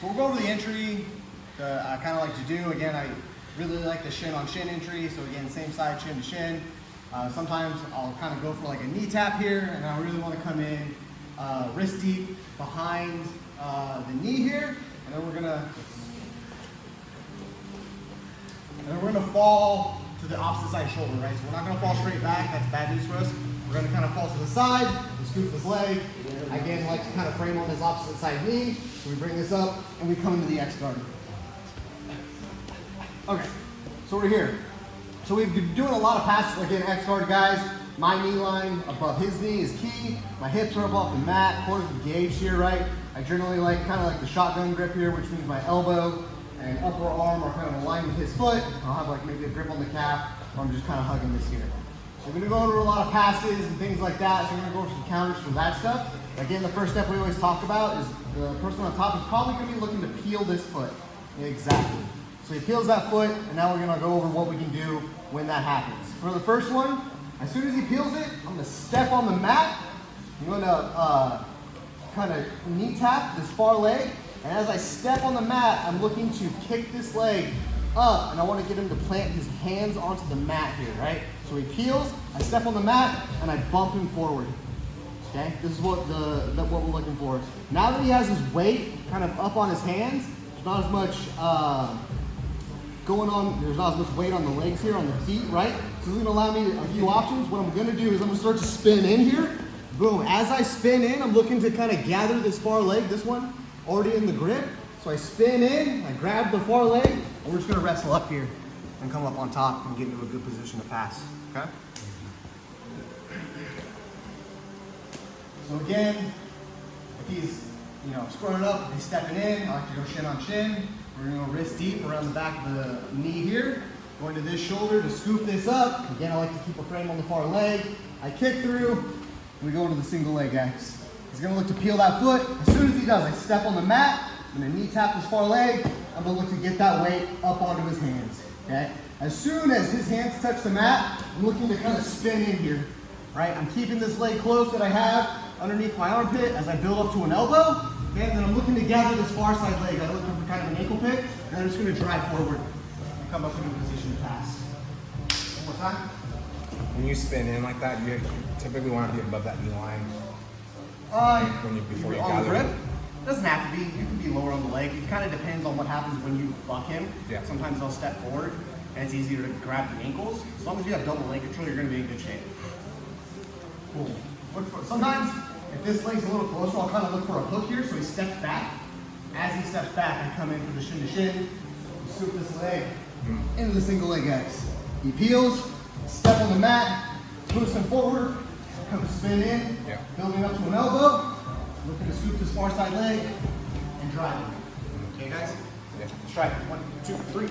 So we'll go over the entry I kind of like to do. Again, I really like the shin on shin entry. So again, same side, shin to shin. Sometimes I'll kind of go for like a knee tap here, and I really want to come in wrist deep behind the knee here, and then we're gonna fall to the opposite side shoulder, right? So we're not gonna fall straight back. That's bad news for us. We're gonna kind of fall to the side, we scoop this leg. Again, like to kind of frame on this opposite side knee. So we bring this up and we come into the X guard. Okay, so we're here. So we've been doing a lot of passes, again, X guard guys. My knee line above his knee is key. My hips are above the mat, quarters engaged here, right? I generally like kind of like the shotgun grip here, which means my elbow and upper arm are kind of aligned with his foot. I'll have like maybe a grip on the calf, or I'm just kind of hugging this here. So we're gonna go over a lot of passes and things like that. So we're gonna go over some counters for that stuff. Again, the first step we always talk about is the person on top is probably gonna be looking to peel this foot. Exactly. So he peels that foot, and now we're gonna go over what we can do when that happens. For the first one, as soon as he peels it, I'm gonna step on the mat. I'm gonna kind of knee tap this far leg. And as I step on the mat, I'm looking to kick this leg up, and I want to get him to plant his hands onto the mat here, right? So he peels, I step on the mat, and I bump him forward. Okay, this is what we're looking for. Now that he has his weight kind of up on his hands, there's not as much going on. There's not as much weight on the legs here, on the feet, right? So this is going to allow me a few options. What I'm going to do is I'm going to start to spin in here. Boom. As I spin in, I'm looking to kind of gather this far leg. This one already in the grip. So I spin in, I grab the far leg, and we're just going to wrestle up here and come up on top and get into a good position to pass. Okay? So again, if he's squaring up, if he's stepping in, I like to go shin on shin. We're going to go wrist deep around the back of the knee here. Going to this shoulder to scoop this up. Again, I like to keep a frame on the far leg. I kick through. We go into the single leg X. He's going to look to peel that foot. As soon as he does, I step on the mat. I'm going to knee tap this far leg. I'm going to look to get that weight up onto his hands. Okay? As soon as his hands touch the mat, I'm looking to kind of spin in here. Right? I'm keeping this leg close that I have underneath my armpit as I build up to an elbow. Okay? And then I'm looking to gather this far side leg. I'm looking for kind of an ankle pick. And I'm just going to drive forward and come up into a position to pass. One more time. When you spin in like that, you typically want to be above that knee line. Before you on gather the grip, doesn't have to be. You can be lower on the leg. It kind of depends on what happens when you buck him. Yeah. Sometimes they'll step forward, and it's easier to grab the ankles. As long as you have double leg control, you're going to be in good shape. Cool. Sometimes, if this leg's a little closer, I'll kind of look for a hook here, so he steps back. As he steps back, I come in for the shin to shin, scoop this leg into the single leg X. He peels, step on the mat, boost him forward, come to spin in, building up to an elbow, looking to scoop this far side leg, and drive him. Okay, guys? Yeah. Let's try it. 1, 2, 3.